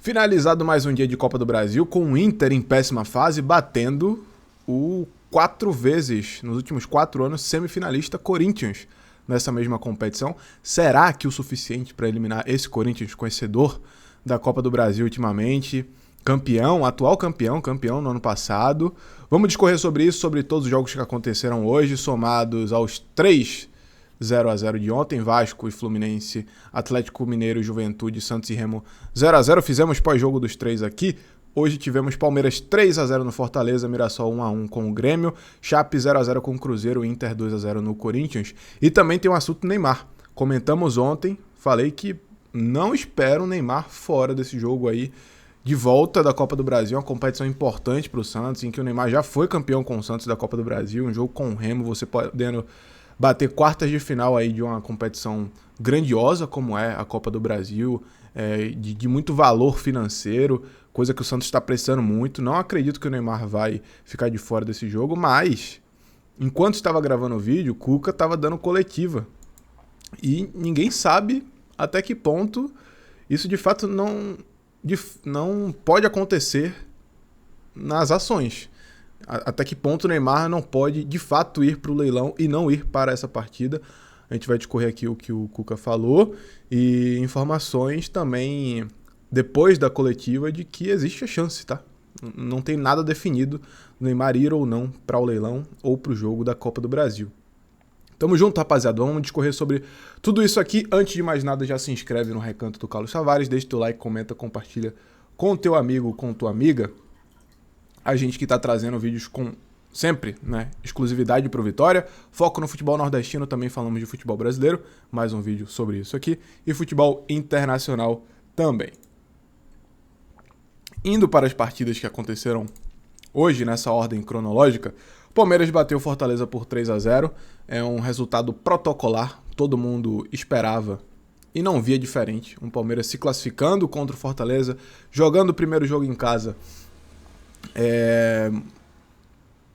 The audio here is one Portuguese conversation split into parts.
Finalizado mais um dia de Copa do Brasil com o Inter em péssima fase, batendo o 4 vezes, nos últimos 4 anos, semifinalista Corinthians nessa mesma competição. Será que o suficiente para eliminar esse Corinthians, conhecedor da Copa do Brasil ultimamente? Campeão, atual campeão no ano passado. Vamos discorrer sobre isso, sobre todos os jogos que aconteceram hoje, somados aos 3 0x0 de ontem, Vasco e Fluminense, Atlético Mineiro, Juventude, Santos e Remo 0x0, fizemos pós-jogo dos 3 aqui. Hoje tivemos Palmeiras 3x0 no Fortaleza, Mirassol 1x1 com o Grêmio, Chape 0x0 com o Cruzeiro, Inter 2x0 no Corinthians. E também tem o assunto Neymar. Comentamos ontem, falei que não espero o Neymar fora desse jogo aí, de volta da Copa do Brasil, uma competição importante para o Santos, em que o Neymar já foi campeão com o Santos da Copa do Brasil, um jogo com o Remo, você podendo bater quartas de final aí de uma competição grandiosa como é a Copa do Brasil, de muito valor financeiro, coisa que o Santos está precisando muito. Não acredito que o Neymar vai ficar de fora desse jogo, mas enquanto estava gravando o vídeo, o Cuca estava dando coletiva. E ninguém sabe até que ponto isso de fato não pode acontecer nas ações. Até que ponto o Neymar não pode, de fato, ir para o leilão e não ir para essa partida. A gente vai discorrer aqui o que o Cuca falou e informações também, depois da coletiva, de que existe a chance, tá? Não tem nada definido do Neymar ir ou não para o leilão ou para o jogo da Copa do Brasil. Tamo junto, rapaziada. Vamos discorrer sobre tudo isso aqui. Antes de mais nada, já se inscreve no Recanto do Carlos Tavares, deixa teu like, comenta, compartilha com teu amigo, com tua amiga. A gente que está trazendo vídeos com sempre, né, exclusividade para o Vitória, foco no futebol nordestino, também falamos de futebol brasileiro, mais um vídeo sobre isso aqui, e futebol internacional também. Indo para as partidas que aconteceram hoje, nessa ordem cronológica, o Palmeiras bateu o Fortaleza por 3x0, é um resultado protocolar, todo mundo esperava e não via diferente, um Palmeiras se classificando contra o Fortaleza, jogando o primeiro jogo em casa,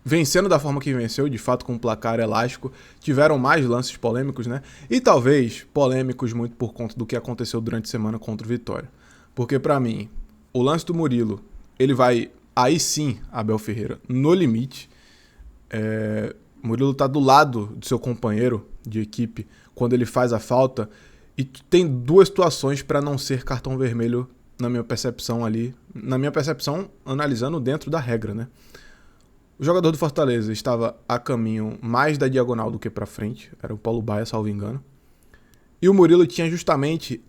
vencendo da forma que venceu, de fato com um placar elástico. Tiveram mais lances polêmicos, né? E talvez polêmicos muito por conta do que aconteceu durante a semana contra o Vitória. Porque pra mim, o lance do Murilo, ele vai, aí sim, Abel Ferreira, no limite. Murilo tá do lado do seu companheiro de equipe quando ele faz a falta e tem duas situações para não ser cartão vermelho na minha percepção ali, analisando dentro da regra, né? O jogador do Fortaleza estava a caminho mais da diagonal do que para frente, era o Paulo Baia, salvo engano. E o Murilo tinha justamente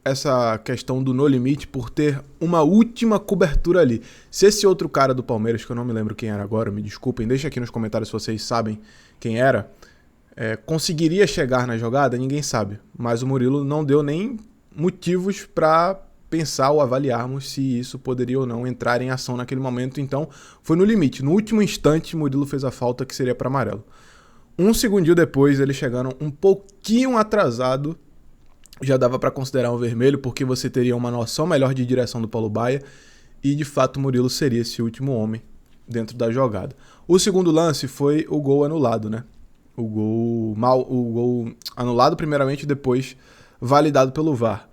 essa questão do no limite por ter uma última cobertura ali. Se esse outro cara do Palmeiras, que eu não me lembro quem era agora, me desculpem, deixa aqui nos comentários se vocês sabem quem era, conseguiria chegar na jogada, ninguém sabe. Mas o Murilo não deu nem motivos para pensar ou avaliarmos se isso poderia ou não entrar em ação naquele momento. Então foi no limite, no último instante Murilo fez a falta que seria para amarelo. Um segundinho depois eles chegaram um pouquinho atrasado, já dava para considerar um vermelho porque você teria uma noção melhor de direção do Paulo Baia e de fato Murilo seria esse último homem dentro da jogada. O segundo lance foi o gol anulado, né? O gol anulado primeiramente, depois validado pelo VAR.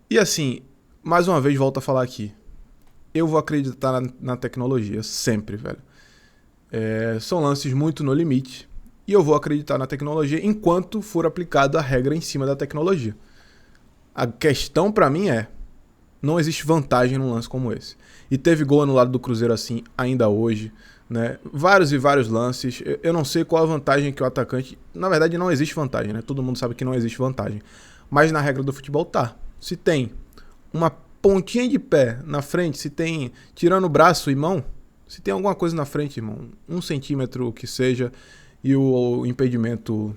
E assim, mais uma vez, volto a falar aqui. Eu vou acreditar na tecnologia, sempre, velho. São lances muito no limite. E eu vou acreditar na tecnologia enquanto for aplicada a regra em cima da tecnologia. A questão pra mim não existe vantagem num lance como esse. E teve gol anulado do Cruzeiro assim ainda hoje, né? Vários e vários lances. Eu não sei qual a vantagem que o atacante... Na verdade, não existe vantagem, né? Todo mundo sabe que não existe vantagem. Mas na regra do futebol tá. Se tem uma pontinha de pé na frente, se tem, tirando braço e mão, se tem alguma coisa na frente, irmão, 1 centímetro que seja, e o impedimento,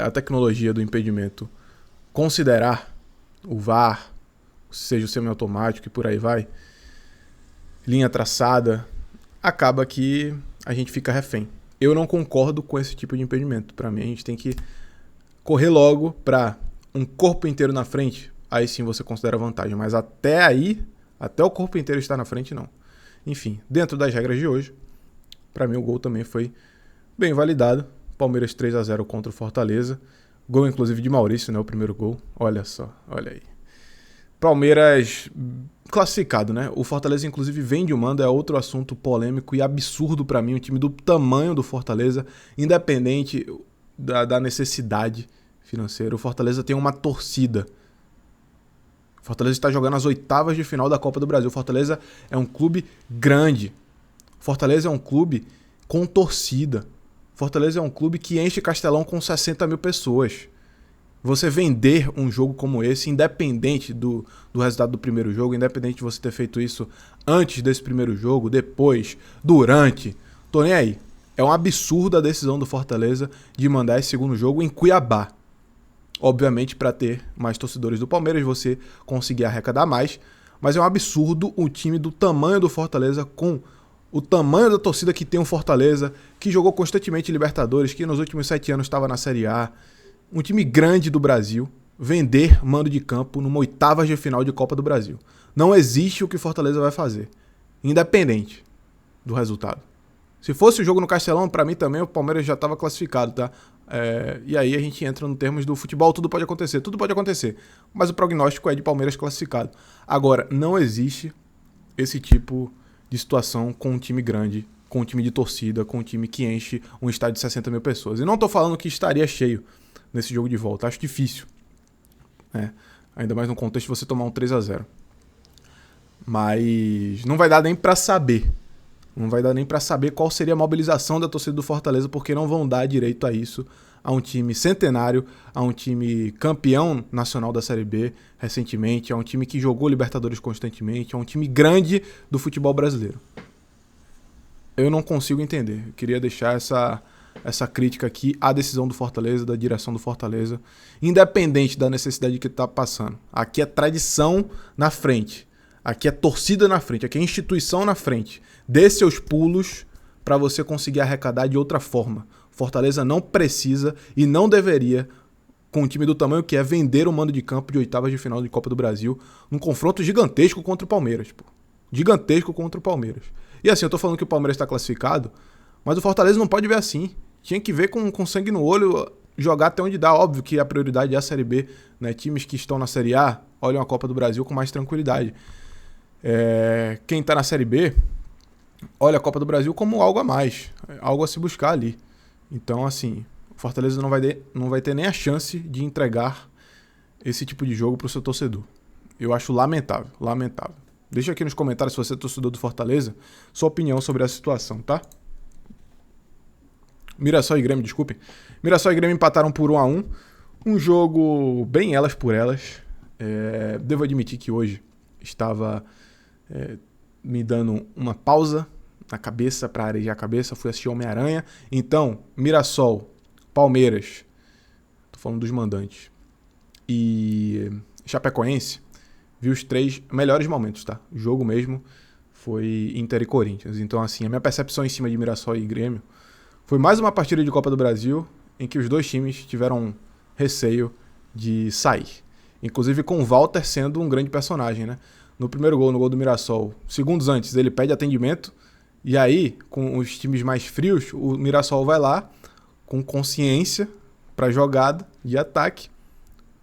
a tecnologia do impedimento considerar o VAR, seja o semiautomático e por aí vai, linha traçada, acaba que a gente fica refém. Eu não concordo com esse tipo de impedimento. Para mim, a gente tem que correr logo para um corpo inteiro na frente. Aí sim você considera vantagem, mas até aí, até o corpo inteiro estar na frente, não. Enfim, dentro das regras de hoje, para mim o gol também foi bem validado. Palmeiras 3x0 contra o Fortaleza. Gol inclusive de Maurício, né, o primeiro gol. Olha só, olha aí. Palmeiras classificado, né? O Fortaleza, inclusive, vem de um mando, é outro assunto polêmico e absurdo pra mim. Um time do tamanho do Fortaleza, independente da necessidade financeira. O Fortaleza tem uma torcida. O Fortaleza está jogando as oitavas de final da Copa do Brasil. O Fortaleza é um clube grande. O Fortaleza é um clube com torcida. O Fortaleza é um clube que enche Castelão com 60 mil pessoas. Você vender um jogo como esse, independente do resultado do primeiro jogo, independente de você ter feito isso antes desse primeiro jogo, depois, durante, tô nem aí. É um absurdo a decisão do Fortaleza de mandar esse segundo jogo em Cuiabá. Obviamente, para ter mais torcedores do Palmeiras, você conseguir arrecadar mais, mas é um absurdo um time do tamanho do Fortaleza, com o tamanho da torcida que tem o Fortaleza, que jogou constantemente Libertadores, que nos últimos 7 anos estava na Série A, um time grande do Brasil, vender mando de campo numa oitavas de final de Copa do Brasil. Não existe o que Fortaleza vai fazer, independente do resultado. Se fosse o jogo no Castelão, pra mim também o Palmeiras já estava classificado, tá? E aí a gente entra no termos do futebol, tudo pode acontecer. Mas o prognóstico é de Palmeiras classificado. Agora, não existe esse tipo de situação com um time grande, com um time de torcida, com um time que enche um estádio de 60 mil pessoas. E não tô falando que estaria cheio nesse jogo de volta. Acho difícil. Ainda mais no contexto de você tomar um 3-0. Mas não vai dar nem pra saber. Não vai dar nem pra saber qual seria a mobilização da torcida do Fortaleza, porque não vão dar direito a isso a um time centenário, a um time campeão nacional da Série B recentemente, a um time que jogou Libertadores constantemente, a um time grande do futebol brasileiro. Eu não consigo entender. Eu queria deixar essa crítica aqui à decisão do Fortaleza, da direção do Fortaleza, independente da necessidade que está passando. Aqui é tradição na frente, aqui é torcida na frente, aqui é instituição na frente. Dê seus pulos para você conseguir arrecadar de outra forma. Fortaleza não precisa e não deveria, com um time do tamanho que é, vender o mando de campo de oitavas de final de Copa do Brasil num confronto gigantesco contra o Palmeiras. Gigantesco contra o Palmeiras. E assim, eu tô falando que o Palmeiras está classificado, mas o Fortaleza não pode ver assim. Tinha que ver com sangue no olho, jogar até onde dá. Óbvio que a prioridade é a Série B, né? Times que estão na Série A olham a Copa do Brasil com mais tranquilidade. Quem tá na Série B olha a Copa do Brasil como algo a mais, algo a se buscar ali. Então, assim, o Fortaleza não vai ter nem a chance de entregar esse tipo de jogo pro seu torcedor. Eu acho lamentável, lamentável. Deixa aqui nos comentários, se você é torcedor do Fortaleza, sua opinião sobre a situação, tá? Mirassol e Grêmio, desculpem. Mirassol e Grêmio empataram por 1-1. Um jogo bem elas por elas. Devo admitir que hoje estava me dando uma pausa na cabeça, para arejar a cabeça. Fui assistir Homem-Aranha. Então, Mirassol, Palmeiras, tô falando dos mandantes, e Chapecoense, vi os 3 melhores momentos, tá? O jogo mesmo foi Inter e Corinthians. Então, assim, a minha percepção em cima de Mirassol e Grêmio foi mais uma partida de Copa do Brasil em que os dois times tiveram receio de sair. Inclusive com o Walter sendo um grande personagem, né? No primeiro gol, no gol do Mirassol, segundos antes, ele pede atendimento. E aí, com os times mais frios, o Mirassol vai lá com consciência para jogada de ataque.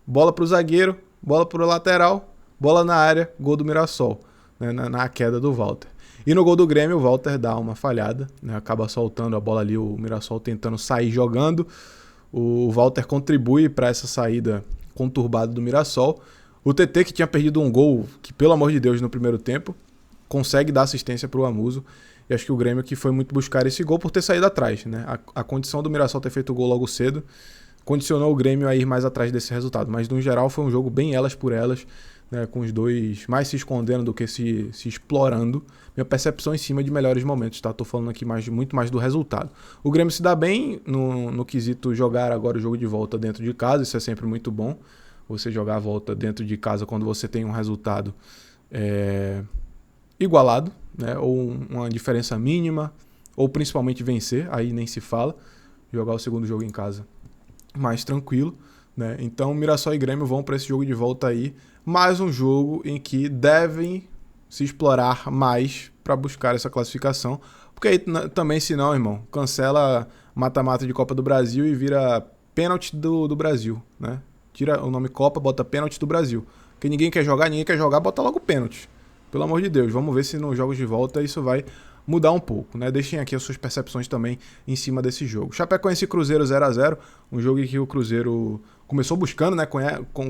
Bola para o zagueiro, bola para o lateral, bola na área, gol do Mirassol, né? Na queda do Walter. E no gol do Grêmio, o Walter dá uma falhada, né? Acaba soltando a bola ali, o Mirassol tentando sair jogando. O Walter contribui para essa saída conturbada do Mirassol. O TT, que tinha perdido um gol, que pelo amor de Deus, no primeiro tempo, consegue dar assistência para o Amuso. E acho que o Grêmio que foi muito buscar esse gol por ter saído atrás, né? A condição do Mirassol ter feito o gol logo cedo condicionou o Grêmio a ir mais atrás desse resultado. Mas, no geral, foi um jogo bem elas por elas, né, com os dois mais se escondendo do que se explorando. Minha percepção em cima de melhores momentos, tá? Tô falando aqui muito mais do resultado. O Grêmio se dá bem no quesito jogar agora o jogo de volta dentro de casa, isso é sempre muito bom. Você jogar a volta dentro de casa quando você tem um resultado igualado, né, ou uma diferença mínima, ou principalmente vencer, aí nem se fala. Jogar o segundo jogo em casa mais tranquilo, né? Então Mirassol e Grêmio vão para esse jogo de volta aí, mais um jogo em que devem se explorar mais para buscar essa classificação, porque aí também, se não, irmão, cancela mata-mata de Copa do Brasil e vira pênalti do Brasil, né? Tira o nome Copa, bota pênalti do Brasil, porque ninguém quer jogar, bota logo pênalti. Pelo amor de Deus, vamos ver se nos jogos de volta isso vai mudar um pouco, né? Deixem aqui as suas percepções também em cima desse jogo. Chapecoense e Cruzeiro 0-0, um jogo em que o Cruzeiro começou buscando, né?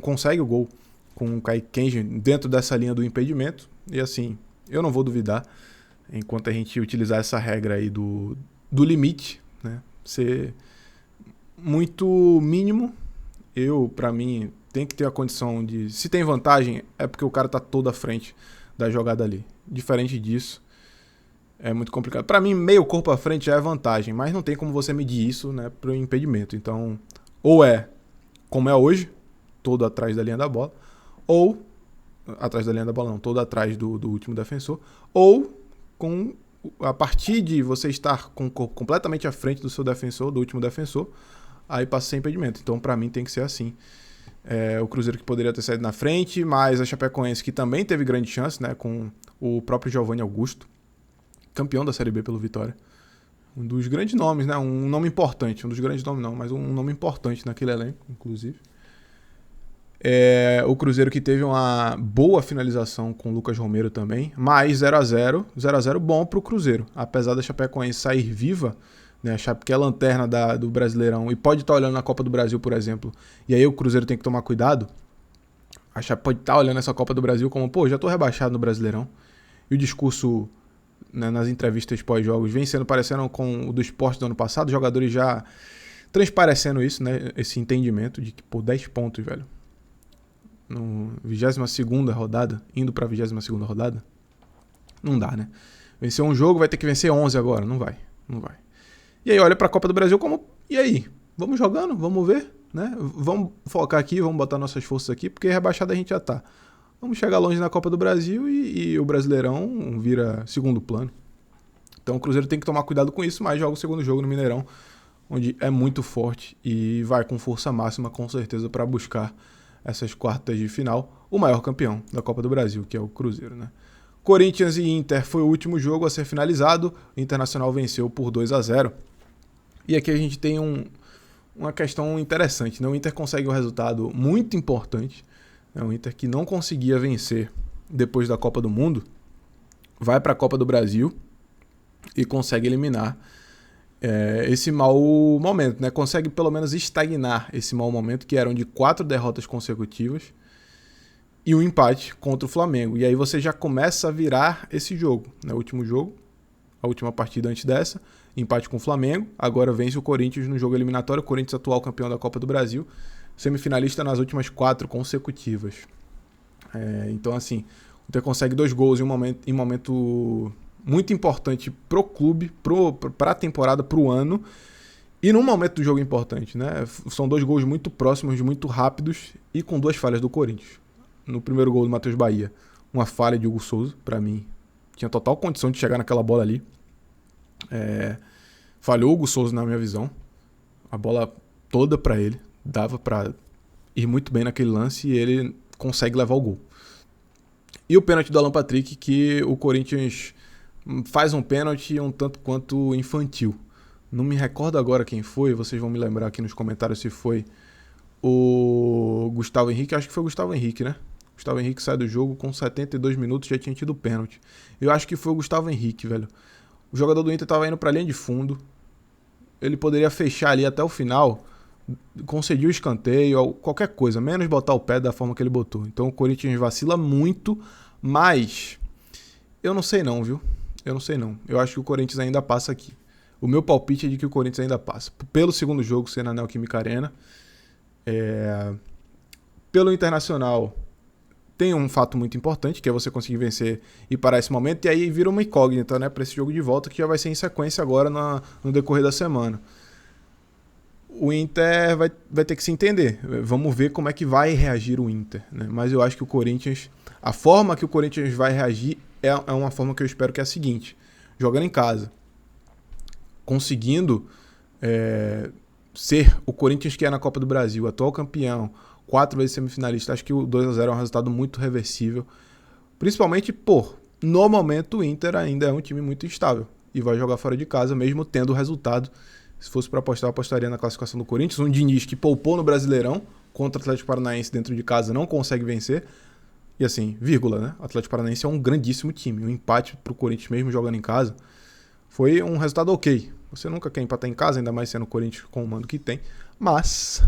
Consegue o gol com o Kaique Kenji dentro dessa linha do impedimento. E assim, eu não vou duvidar, enquanto a gente utilizar essa regra aí do limite, né? Ser muito mínimo. Pra mim, tem que ter a condição de... Se tem vantagem, é porque o cara tá todo à frente da jogada ali. Diferente disso, é muito complicado. Pra mim, meio corpo à frente já é vantagem, mas não tem como você medir isso, né, pro impedimento. Então, ou é como é hoje, todo atrás da linha da bola, ou... Atrás da linha da bola não, todo atrás do último defensor, ou a partir de você estar com o corpo completamente à frente do seu defensor, do último defensor, aí passa sem impedimento. Então, pra mim, tem que ser assim. O Cruzeiro que poderia ter saído na frente, mas a Chapecoense que também teve grande chance, né, com o próprio Giovanni Augusto, campeão da Série B pelo Vitória. Um dos grandes nomes, né, um nome importante, um dos grandes nomes não, mas um nome importante naquele elenco, inclusive. O Cruzeiro que teve uma boa finalização com o Lucas Romero também, mas 0-0 bom pro Cruzeiro, apesar da Chapecoense sair viva, né, a Chape que é a lanterna do Brasileirão e pode estar olhando na Copa do Brasil, por exemplo, e aí o Cruzeiro tem que tomar cuidado. A Chape pode estar olhando essa Copa do Brasil como, pô, já tô rebaixado no Brasileirão. E o discurso, né, nas entrevistas pós-jogos vem sendo parecendo com o do Sport do ano passado, os jogadores já transparecendo isso, né, esse entendimento de que, pô, 10 pontos, velho, no 22ª rodada, indo pra 22ª rodada, não dá, né? Vencer um jogo, vai ter que vencer 11 agora, não vai. E aí olha pra Copa do Brasil como, e aí? Vamos jogando, vamos ver, né? Vamos focar aqui, vamos botar nossas forças aqui, porque rebaixado a gente já tá. Vamos chegar longe na Copa do Brasil e o Brasileirão vira segundo plano. Então o Cruzeiro tem que tomar cuidado com isso, mas joga o segundo jogo no Mineirão, onde é muito forte e vai com força máxima, com certeza, para buscar essas quartas de final, o maior campeão da Copa do Brasil, que é o Cruzeiro, né? Corinthians e Inter foi o último jogo a ser finalizado, o Internacional venceu por 2-0. E aqui a gente tem uma questão interessante, né? O Inter consegue um resultado muito importante, né? O Inter que não conseguia vencer depois da Copa do Mundo, vai para a Copa do Brasil e consegue eliminar esse mau momento, né? Consegue pelo menos estagnar esse mau momento, que eram de 4 derrotas consecutivas e um empate contra o Flamengo. E aí você já começa a virar esse jogo, né? O último jogo, a última partida antes dessa, empate com o Flamengo, agora vence o Corinthians no jogo eliminatório, o Corinthians atual campeão da Copa do Brasil, semifinalista nas últimas 4 consecutivas. Então assim, o Inter consegue 2 gols em momento muito importante pro clube, pra temporada, pro ano, e num momento do jogo importante, né? São 2 gols muito próximos, muito rápidos e com 2 falhas do Corinthians. No primeiro gol do Matheus Bahia, uma falha de Hugo Souza, pra mim, tinha total condição de chegar naquela bola ali. Falhou o Hugo Souza na minha visão, a bola toda pra ele, dava pra ir muito bem naquele lance e ele consegue levar o gol. E o pênalti do Alan Patrick, que o Corinthians faz um pênalti um tanto quanto infantil. Não me recordo agora quem foi, vocês vão me lembrar aqui nos comentários se foi o Gustavo Henrique, acho que foi o Gustavo Henrique, né? Gustavo Henrique sai do jogo com 72 minutos, já tinha tido pênalti. Eu acho que foi o Gustavo Henrique, velho. O jogador do Inter tava indo pra linha de fundo, ele poderia fechar ali até o final, concediu o escanteio, qualquer coisa, menos botar o pé da forma que ele botou. Então o Corinthians vacila muito, mas eu não sei não, viu? Eu não sei não. Eu acho que o Corinthians ainda passa aqui. O meu palpite é de que o Corinthians ainda passa. Pelo segundo jogo ser na Neoquímica Arena. Pelo Internacional, tem um fato muito importante, que é você conseguir vencer e parar esse momento. E aí vira uma incógnita, né, para esse jogo de volta, que já vai ser em sequência agora no decorrer da semana. O Inter vai ter que se entender. Vamos ver como é que vai reagir o Inter, né? Mas eu acho que o Corinthians... A forma que o Corinthians vai reagir é uma forma que eu espero que é a seguinte. Jogando em casa, conseguindo ser o Corinthians que é na Copa do Brasil, atual campeão, 4 vezes semifinalista, acho que o 2-0 é um resultado muito reversível. Principalmente, no momento o Inter ainda é um time muito instável e vai jogar fora de casa, mesmo tendo o resultado. Se fosse para apostar, eu apostaria na classificação do Corinthians. Um Diniz que poupou no Brasileirão contra o Atlético Paranaense dentro de casa, não consegue vencer. E assim, vírgula, né? O Atlético Paranaense é um grandíssimo time. O empate pro Corinthians mesmo jogando em casa foi um resultado ok. Você nunca quer empatar em casa, ainda mais sendo o Corinthians com o mando que tem. Mas,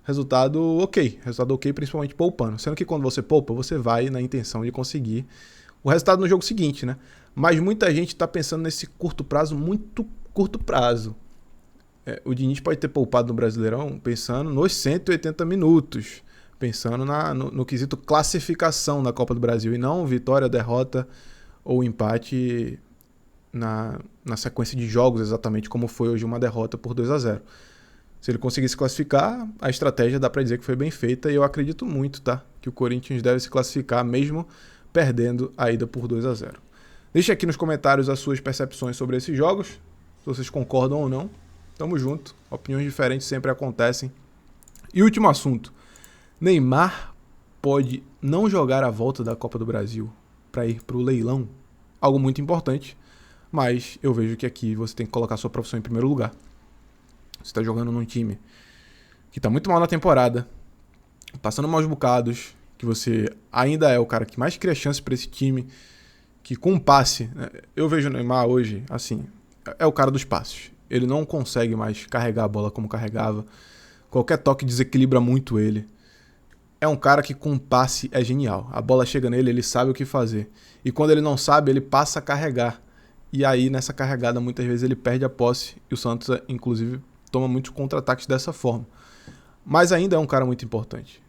resultado ok. Resultado ok, principalmente poupando. Sendo que quando você poupa, você vai na intenção de conseguir o resultado no jogo seguinte, né? Mas muita gente tá pensando nesse curto prazo, muito curto prazo. O Diniz pode ter poupado no Brasileirão pensando nos 180 minutos. Pensando no quesito classificação da Copa do Brasil e não vitória, derrota ou empate na sequência de jogos, exatamente como foi hoje uma derrota por 2-0. Se ele conseguir se classificar, a estratégia dá para dizer que foi bem feita e eu acredito muito, tá? Que o Corinthians deve se classificar mesmo perdendo a ida por 2-0. Deixe aqui nos comentários as suas percepções sobre esses jogos, se vocês concordam ou não. Tamo junto, opiniões diferentes sempre acontecem. E último assunto. Neymar pode não jogar a volta da Copa do Brasil para ir para o leilão, algo muito importante, mas eu vejo que aqui você tem que colocar sua profissão em primeiro lugar. Você está jogando num time que está muito mal na temporada, passando maus bocados, que você ainda é o cara que mais cria chance para esse time, que com um passe, eu vejo o Neymar hoje, assim, é o cara dos passes. Ele não consegue mais carregar a bola como carregava, qualquer toque desequilibra muito ele. É um cara que com passe é genial. A bola chega nele, ele sabe o que fazer. E quando ele não sabe, ele passa a carregar. E aí, nessa carregada, muitas vezes ele perde a posse. E o Santos, inclusive, toma muitos contra-ataques dessa forma. Mas ainda é um cara muito importante.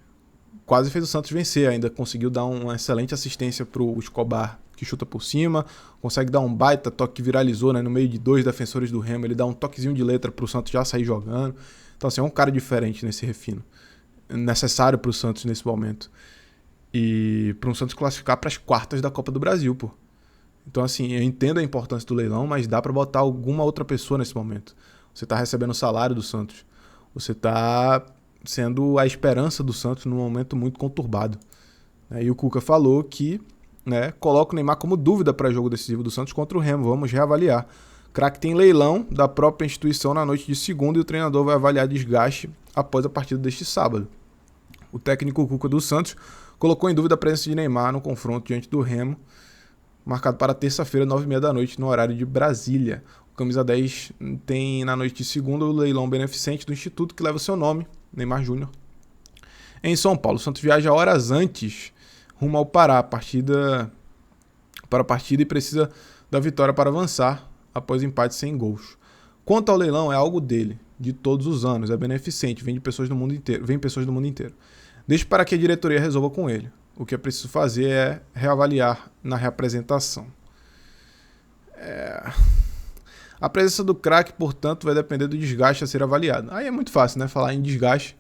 Quase fez o Santos vencer. Ainda conseguiu dar uma excelente assistência pro Escobar, que chuta por cima. Consegue dar um baita toque que viralizou, né? No meio de 2 defensores do Remo. Ele dá um toquezinho de letra pro Santos já sair jogando. Então, assim, é um cara diferente nesse refino. Necessário para o Santos nesse momento. E para um Santos classificar para as quartas da Copa do Brasil, pô. Então, assim, eu entendo a importância do leilão, mas dá para botar alguma outra pessoa nesse momento. Você tá recebendo o salário do Santos. Você tá sendo a esperança do Santos num momento muito conturbado. E o Cuca falou que, né, coloca o Neymar como dúvida para jogo decisivo do Santos contra o Remo. Vamos reavaliar. Craque tem leilão da própria instituição na noite de segunda e o treinador vai avaliar desgaste após a partida deste sábado. O técnico Cuca do Santos colocou em dúvida a presença de Neymar no confronto diante do Remo, marcado para terça-feira, 9h30 da noite, no horário de Brasília. O Camisa 10 tem na noite de segunda o leilão beneficente do instituto que leva o seu nome, Neymar Júnior. Em São Paulo, o Santos viaja horas antes rumo ao Pará para a partida e precisa da vitória para avançar após empate sem gols. Quanto ao leilão, é algo dele, de todos os anos, é beneficente, vem pessoas do mundo inteiro. Deixe para que a diretoria resolva com ele. O que é preciso fazer é reavaliar na reapresentação. A presença do craque, portanto, vai depender do desgaste a ser avaliado. Aí é muito fácil, né? Falar em desgaste.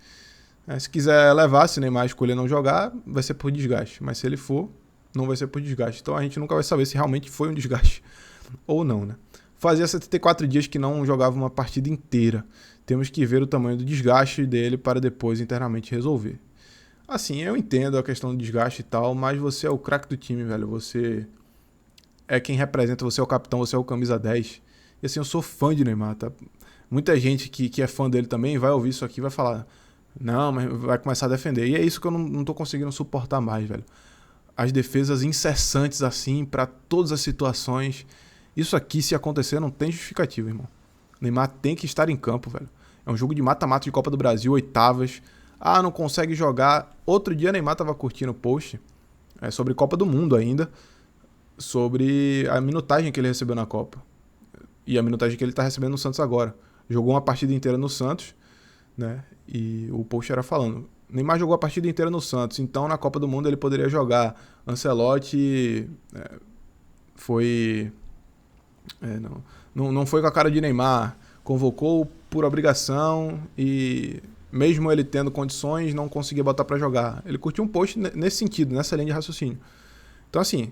Se quiser levar, se Neymar escolher não jogar, vai ser por desgaste. Mas se ele for, não vai ser por desgaste. Então a gente nunca vai saber se realmente foi um desgaste ou não, né? Fazia 74 dias que não jogava uma partida inteira. Temos que ver o tamanho do desgaste dele para depois internamente resolver. Assim, eu entendo a questão do desgaste e tal, mas você é o craque do time, velho. Você é quem representa, você é o capitão, você é o camisa 10. E assim, eu sou fã de Neymar, tá? Muita gente que é fã dele também vai ouvir isso aqui e vai falar, não, mas vai começar a defender. E é isso que eu não tô conseguindo suportar mais, velho. As defesas incessantes assim, para todas as situações. Isso aqui, se acontecer, não tem justificativa, irmão. Neymar tem que estar em campo, velho. É um jogo de mata-mata de Copa do Brasil, oitavas. Não consegue jogar. Outro dia Neymar tava curtindo o post sobre Copa do Mundo ainda, sobre a minutagem que ele recebeu na Copa. E a minutagem que ele tá recebendo no Santos agora. Jogou uma partida inteira no Santos, né? E o post era falando, Neymar jogou a partida inteira no Santos, então na Copa do Mundo ele poderia jogar. Ancelotti foi... não foi com a cara de Neymar, convocou por obrigação e mesmo ele tendo condições não conseguia botar pra jogar. Ele curtiu um post nesse sentido, nessa linha de raciocínio. Então assim,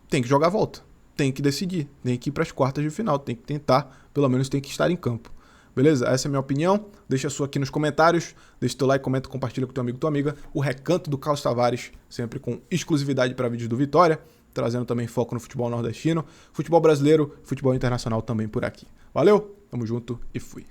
tem que jogar a volta, tem que decidir, tem que ir pras quartas de final, tem que tentar, pelo menos tem que estar em campo. Beleza? Essa é a minha opinião. Deixa a sua aqui nos comentários. Deixa o teu like, comenta, compartilha com teu amigo, tua amiga. O Recanto do Carlos Tavares, sempre com exclusividade para vídeos do Vitória, trazendo também foco no futebol nordestino, futebol brasileiro, futebol internacional também por aqui. Valeu, tamo junto e fui.